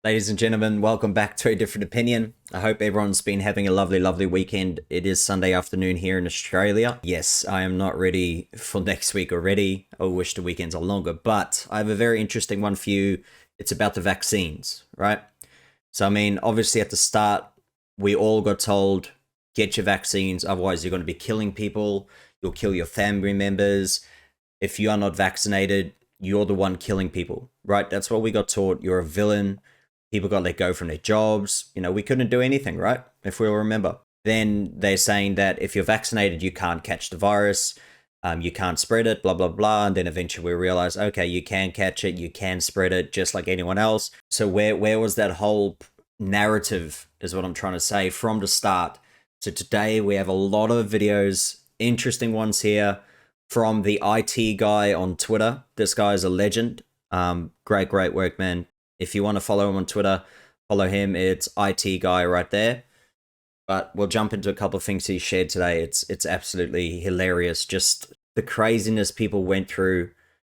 Ladies and gentlemen, welcome back to A Different Opinion. I hope everyone's been having a lovely weekend. It is Sunday afternoon here in Australia. Yes, I am not ready for next week already. I wish the weekends are longer, but I have a very interesting one for you. It's about the vaccines, right? So, I mean, obviously at the start, we all got told, get your vaccines, otherwise you're going to be killing people. You'll kill your family members. If you are not vaccinated, you're the one killing people, right? That's what we got taught. You're a villain. People got let go from their jobs. You know, we couldn't do anything, right? If we all remember. Then they're saying that if you're vaccinated, you can't catch the virus. You can't spread it, blah, blah, blah. And then eventually we realize, okay, you can catch it. You can spread it just like anyone else. So where was that whole narrative is what I'm trying to say from the start. So today we have a lot of videos, interesting ones here from the IT guy on Twitter. This guy is a legend. Great work, man. If you want to follow him on Twitter, follow him. It's IT guy right there. But we'll jump into a couple of things he shared today. It's absolutely hilarious. Just the craziness people went through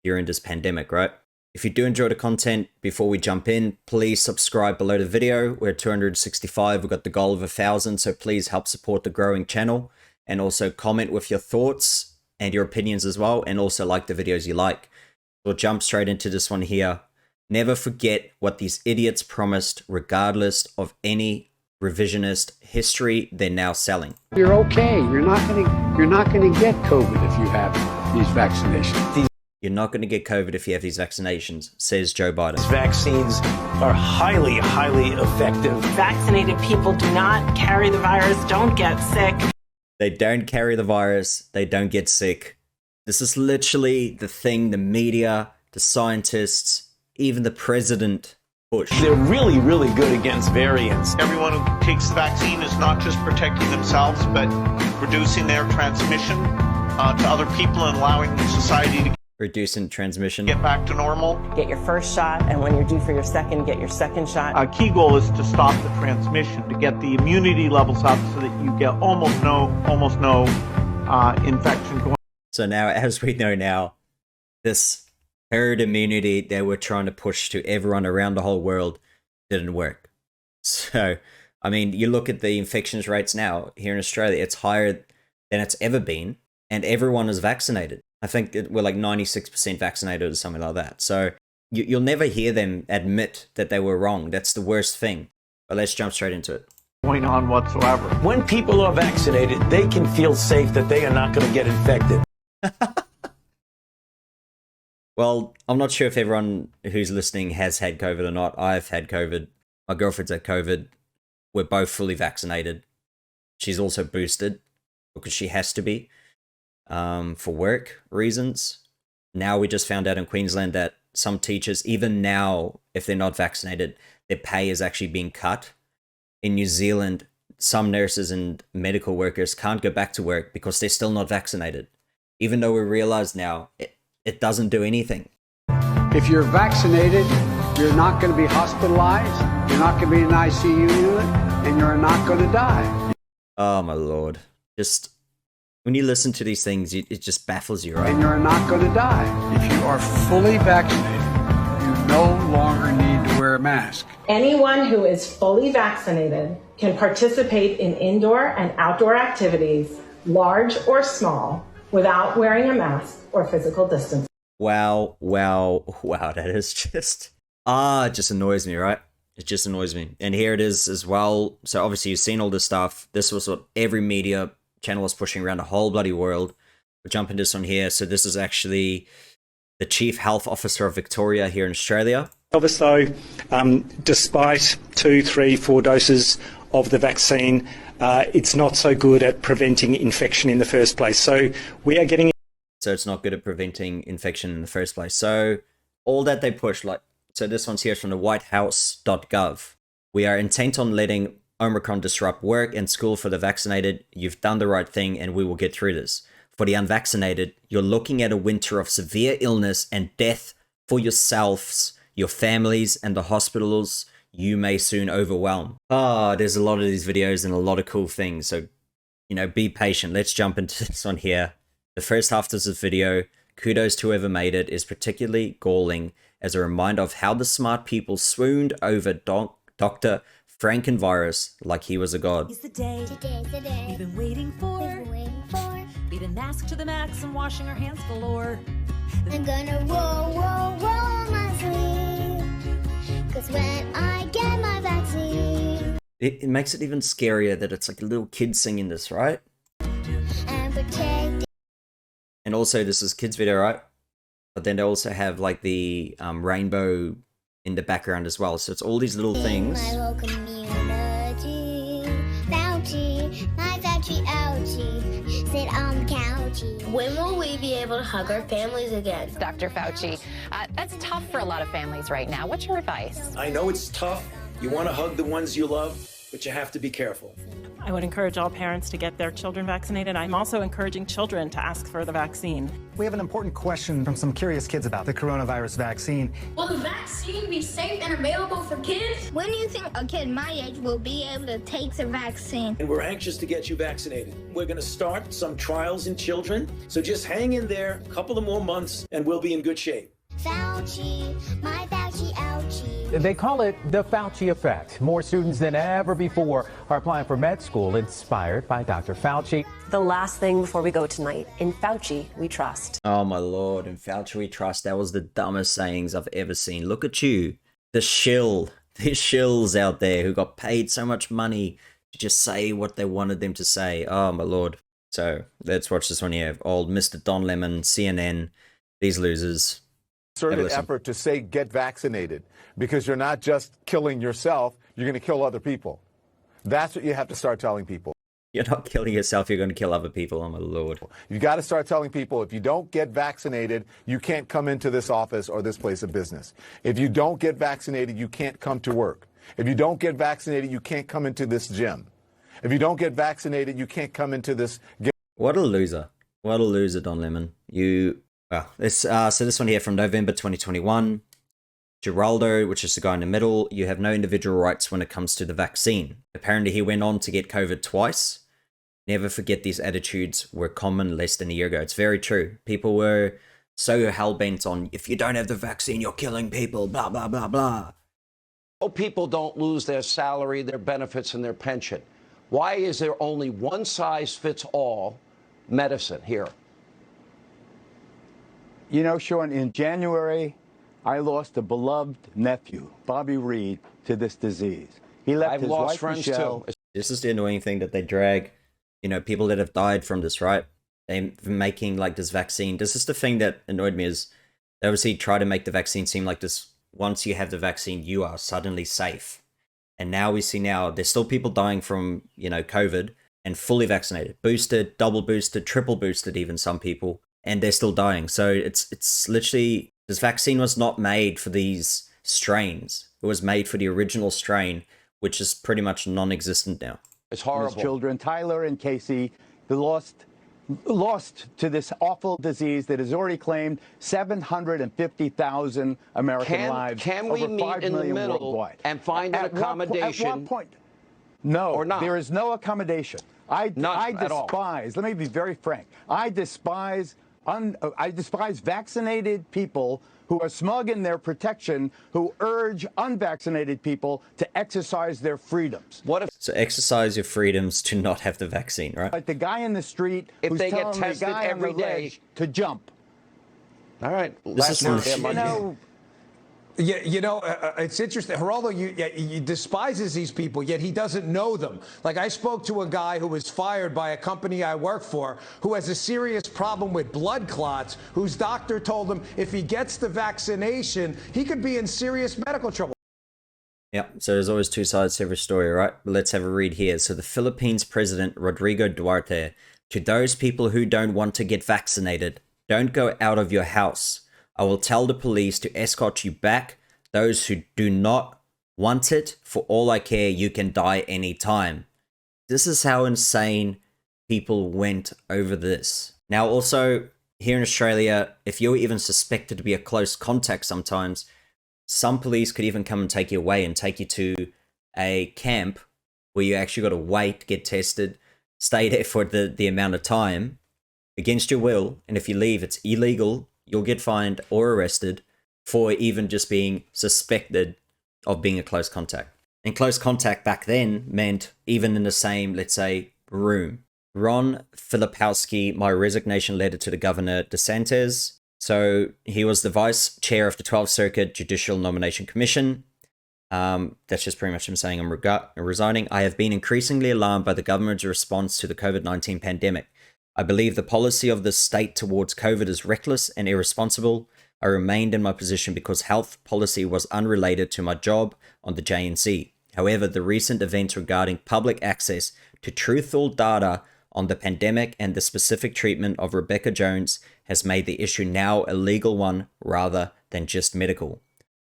during this pandemic, right? If you do enjoy the content, before we jump in, please subscribe below the video. We're at 265. We've got the goal of 1,000. So please help support the growing channel. And also comment with your thoughts and your opinions as well. And also like the videos you like. We'll jump straight into this one here. Never forget what these idiots promised, regardless of any revisionist history they're now selling. You're okay. You're not gonna get COVID if you have these vaccinations. You're not going to get COVID if you have these vaccinations, says Joe Biden. These vaccines are highly effective. Vaccinated people do not carry the virus, don't get sick. They don't carry the virus. They don't get sick. This is literally the thing the media, the scientists, even the president push. They're really good against variants. Everyone who takes the vaccine is not just protecting themselves, but reducing their transmission to other people and allowing society to Reducing transmission. get back to normal. Get your first shot, and when you're due for your second, get your second shot. A key goal is to stop the transmission, to get the immunity levels up so that you get almost no infection going. So now, as we know now, this herd immunity they were trying to push to everyone around the whole world didn't work. So, I mean, you look at the infections rates now here in Australia, it's higher than it's ever been, and everyone is vaccinated. I think we're like 96% vaccinated or something like that. So you'll never hear them admit that they were wrong. That's the worst thing. But let's jump straight into it. Going on whatsoever. When people are vaccinated, they can feel safe that they are not going to get infected. Well, I'm not sure if everyone who's listening has had COVID or not. I've had COVID. My girlfriend's had COVID. We're both fully vaccinated. She's also boosted because she has to be for work reasons. Now we just found out in Queensland that some teachers, even now, if they're not vaccinated, their pay is actually being cut. In New Zealand, some nurses and medical workers can't go back to work because they're still not vaccinated. Even though we realize now it doesn't do anything. If you're vaccinated, you're not going to be hospitalized, you're not going to be in an ICU unit, and you're not going to die. Oh my Lord. Just when you listen to these things, it just baffles you, right? And you're not going to die. If you are fully vaccinated, you no longer need to wear a mask. Anyone who is fully vaccinated can participate in indoor and outdoor activities, large or small, without wearing a mask or physical distance. Wow. That is just, it just annoys me, right? It just annoys me. And here it is as well. So obviously you've seen all this stuff. This was what every media channel was pushing around the whole bloody world. We'll jump into this one here. So this is actually the Chief Health Officer of Victoria here in Australia. Though, despite 2, 3, 4 doses of the vaccine, it's not so good at preventing infection in the first place. So we are getting... So it's not good at preventing infection in the first place. So all that they push, so this one's here from the whitehouse.gov. We are intent on letting Omicron disrupt work and school for the vaccinated. You've done the right thing and we will get through this. For the unvaccinated, you're looking at a winter of severe illness and death for yourselves, your families, and the hospitals you may soon overwhelm. There's a lot of these videos and a lot of cool things. So, be patient. Let's jump into this one here. The first half of this video kudos to whoever made it, is particularly galling as a reminder of how the smart people swooned over Dr. Frankenvirus like he was a god. It's the day. Today's the day. We've been waiting for. We've been waiting for. We've been masked to the max and washing our hands galore. I'm gonna roll my sleeve. 'Cause when I get my vaccine. It makes it even scarier that it's like a little kid singing this, right? And protect. And also, this is kids' video, right? But then they also have like the rainbow in the background as well. So it's all these little things. My whole community. Fauci, my Fauci ouchie. Sit on the couchie. When will we be able to hug our families again? Dr. Fauci, that's tough for a lot of families right now. What's your advice? I know it's tough. You want to hug the ones you love, but you have to be careful. I would encourage all parents to get their children vaccinated. I'm also encouraging children to ask for the vaccine. We have an important question from some curious kids about the coronavirus vaccine. Will the vaccine be safe and available for kids? When do you think a kid my age will be able to take the vaccine? And we're anxious to get you vaccinated. We're going to start some trials in children, so just hang in there a couple of more months and we'll be in good shape. Fauci, my Fauci ouchie. They call it the Fauci effect. More students than ever before are applying for med school, inspired by Dr. Fauci. The last thing before we go tonight, in Fauci, we trust. Oh my lord, in Fauci we trust. That was the dumbest sayings I've ever seen. Look at you, the shills out there who got paid so much money to just say what they wanted them to say. Oh my lord. So let's watch this one here. Old Mr. Don Lemon, CNN, these losers. Concerted effort to say get vaccinated, because you're not just killing yourself, you're going to kill other people. That's what you have to start telling people. You're not killing yourself, you're going to kill other people. Oh my lord. You got to start telling people, if you don't get vaccinated, you can't come into this office or this place of business. If you don't get vaccinated, you can't come to work. If you don't get vaccinated, you can't come into this gym. If you don't get vaccinated, you can't come into this. What a loser. What a loser, Don Lemon. Well, so this one here from November 2021. Geraldo, which is the guy in the middle, you have no individual rights when it comes to the vaccine. Apparently he went on to get COVID twice. Never forget these attitudes were common less than a year ago. It's very true. People were so hell-bent on, if you don't have the vaccine, you're killing people, blah, blah, blah, blah. People don't lose their salary, their benefits, and their pension. Why is there only one-size-fits-all medicine here? You know, Sean, in January, I lost a beloved nephew, Bobby Reed, to this disease. He left his wife, Michelle. This is the annoying thing that they drag, people that have died from this, right? They're making like this vaccine. This is the thing that annoyed me, is they obviously try to make the vaccine seem like this. Once you have the vaccine, you are suddenly safe. And now we see there's still people dying from, COVID and fully vaccinated, boosted, double boosted, triple boosted, even some people. And they're still dying. So it's literally, this vaccine was not made for these strains. It was made for the original strain, which is pretty much non-existent now. It's horrible. His children, Tyler and Casey, they lost to this awful disease that has already claimed 750,000 American lives. Can we meet in the middle worldwide. And find an accommodation? At what point? No, or not? There is no accommodation. I despise, let me be very frank, I despise vaccinated people who are smug in their protection, who urge unvaccinated people to exercise their freedoms. So exercise your freedoms to not have the vaccine, right? Like the guy in the street if who's they get telling tested the guy every on the day ledge to jump. All right. It's interesting. Geraldo, he despises these people, yet he doesn't know them. Like, I spoke to a guy who was fired by a company I work for who has a serious problem with blood clots, whose doctor told him if he gets the vaccination, he could be in serious medical trouble. Yeah, so there's always two sides to every story, right? But let's have a read here. So the Philippines president, Rodrigo Duterte, to those people who don't want to get vaccinated, don't go out of your house. I will tell the police to escort you back. Those who do not want it, for all I care, you can die anytime. This is how insane people went over this. Now, also, here in Australia, if you're even suspected to be a close contact sometimes, some police could even come and take you away and take you to a camp where you actually got to wait, get tested, stay there for the amount of time against your will. And if you leave, it's illegal you'll get fined or arrested for even just being suspected of being a close contact. And close contact back then meant even in the same, let's say, room. Ron Filipowski, my resignation letter to the Governor DeSantis. So he was the vice chair of the 12th Circuit Judicial Nomination Commission. That's just pretty much him saying I'm resigning. I have been increasingly alarmed by the government's response to the COVID-19 pandemic. I believe the policy of the state towards COVID is reckless and irresponsible. I remained in my position because health policy was unrelated to my job on the JNC. However, the recent events regarding public access to truthful data on the pandemic and the specific treatment of Rebecca Jones has made the issue now a legal one rather than just medical.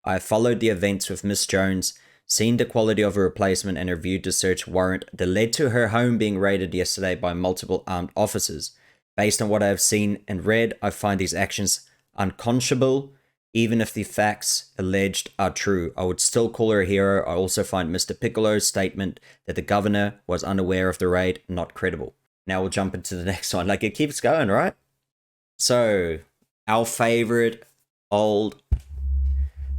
I have followed the events with Miss Jones, seen the quality of her replacement, and reviewed the search warrant that led to her home being raided yesterday by multiple armed officers. Based on what I have seen and read, I find these actions unconscionable. Even if the facts alleged are true, I would still call her a hero. I also find Mr. Piccolo's statement that the governor was unaware of the raid not credible. Now we'll jump into the next one. Like, it keeps going, right? So, our favorite old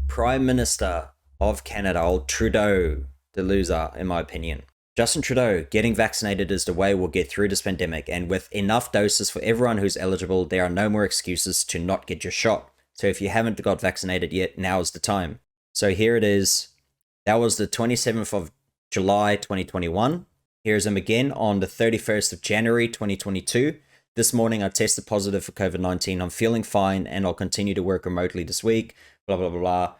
Prime Minister of Canada, old Trudeau, the loser, in my opinion. Justin Trudeau, getting vaccinated is the way we'll get through this pandemic, and with enough doses for everyone who's eligible, there are no more excuses to not get your shot. So if you haven't got vaccinated yet, now is the time. So here it is. That was the 27th of July, 2021. Here's him again on the 31st of January, 2022. This morning I tested positive for COVID-19. I'm feeling fine and I'll continue to work remotely this week. Blah, blah, blah, blah.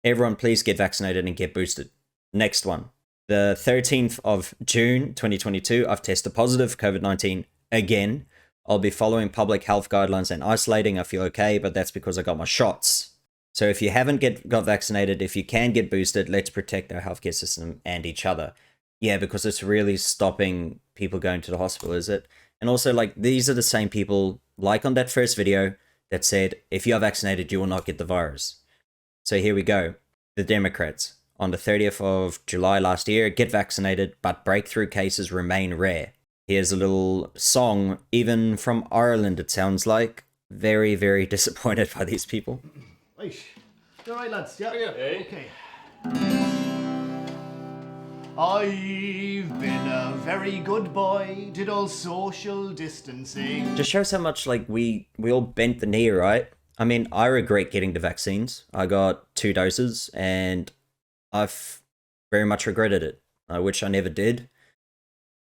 Everyone please get vaccinated and get boosted. Next one. The 13th of June, 2022, I've tested positive for COVID-19 again. I'll be following public health guidelines and isolating. I feel okay, but that's because I got my shots. So if you haven't got vaccinated, if you can get boosted, let's protect our healthcare system and each other. Yeah, because it's really stopping people going to the hospital, is it? And also, like, these are the same people, like on that first video, that said, if you are vaccinated, you will not get the virus. So here we go. The Democrats, on the 30th of July last year, get vaccinated, but breakthrough cases remain rare. Here's a little song, even from Ireland, it sounds like. Very, very disappointed by these people. Right. You're right, lads. Yeah. Okay. I've been a very good boy, did all social distancing. Just shows how much, like, we all bent the knee, right? I mean, I regret getting the vaccines. I got 2 doses, and I've very much regretted it. I wish I never did.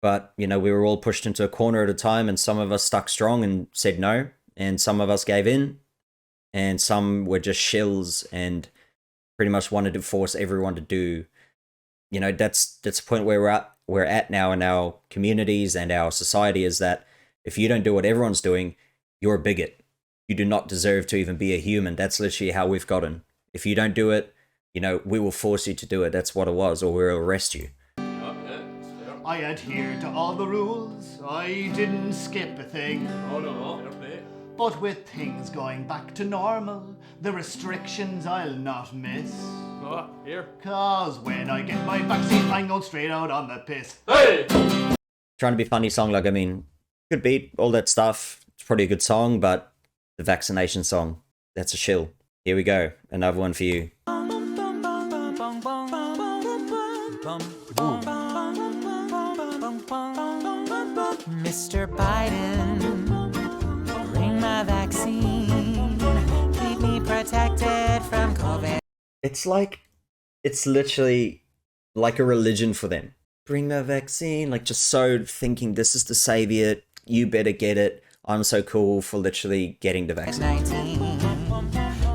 But, you know, we were all pushed into a corner at a time, and some of us stuck strong and said no, and some of us gave in, and some were just shills and pretty much wanted to force everyone to do. You know, that's the point where we're at now in our communities and our society, is that if you don't do what everyone's doing, you're a bigot. You do not deserve to even be a human. That's literally how we've gotten. If you don't do it, you know, we will force you to do it. That's what it was, or we'll arrest you. I adhered to all the rules. I didn't skip a thing. Oh no, but with things going back to normal, the restrictions I'll not miss. Oh, here. Cause when I get my vaccine, I'm going straight out on the piss. Hey! Trying to be funny song, like, I mean, good beat, all that stuff. It's probably a good song, but the vaccination song, that's a shill. Here we go, another one for you. Mr. Biden, bring my vaccine, keep me protected from COVID. It's literally like a religion for them. Bring the vaccine, like, just so thinking this is the savior, you better get it. I'm so cool for literally getting the vaccine.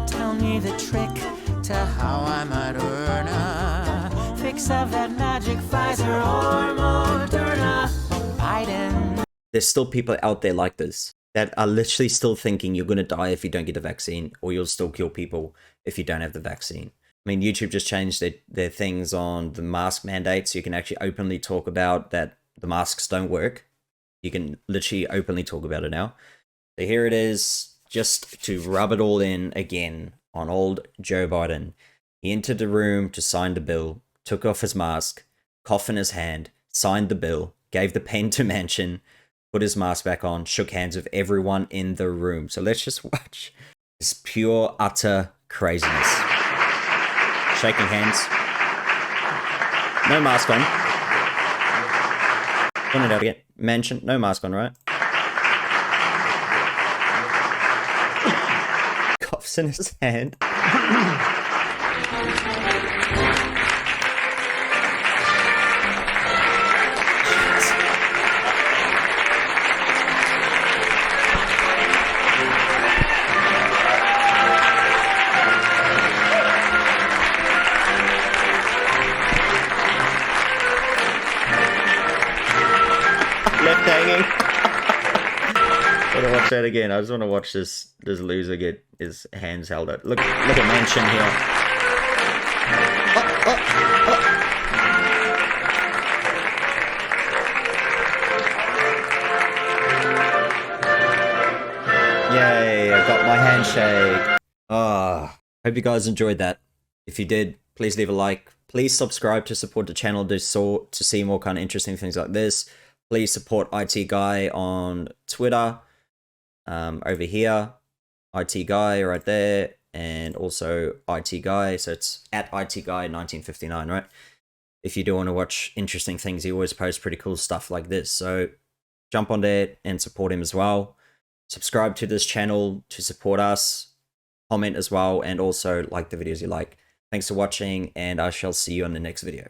Tell me the trick to how I might earn a fix of that magic Pfizer or Moderna. Biden. There's still people out there like this that are literally still thinking you're going to die if you don't get the vaccine, or you'll still kill people if you don't have the vaccine. I mean, YouTube just changed their things on the mask mandates. So you can actually openly talk about that the masks don't work. You can literally openly talk about it now. So here it is, just to rub it all in again on old Joe Biden. He entered the room to sign the bill, took off his mask, cough in his hand, signed the bill, gave the pen to Manchin, put his mask back on, shook hands with everyone in the room. So let's just watch is pure, utter craziness. Shaking hands. No mask on. Run it out again. Mansion, no mask on, right? Coughs in his hand. Left hanging. I want to watch that again. I just want to watch this loser get his hands held out. Look at Mansion here. Yay, I got my handshake. Hope you guys enjoyed that. If you did, please leave a like. Please subscribe to support the channel to see more kind of interesting things like this. Please support IT Guy on Twitter. Over here, IT Guy right there, and also IT Guy. So it's at IT Guy 1959, right? If you do want to watch interesting things, he always posts pretty cool stuff like this. So jump on there and support him as well. Subscribe to this channel to support us. Comment as well, and also like the videos you like. Thanks for watching, and I shall see you on the next video.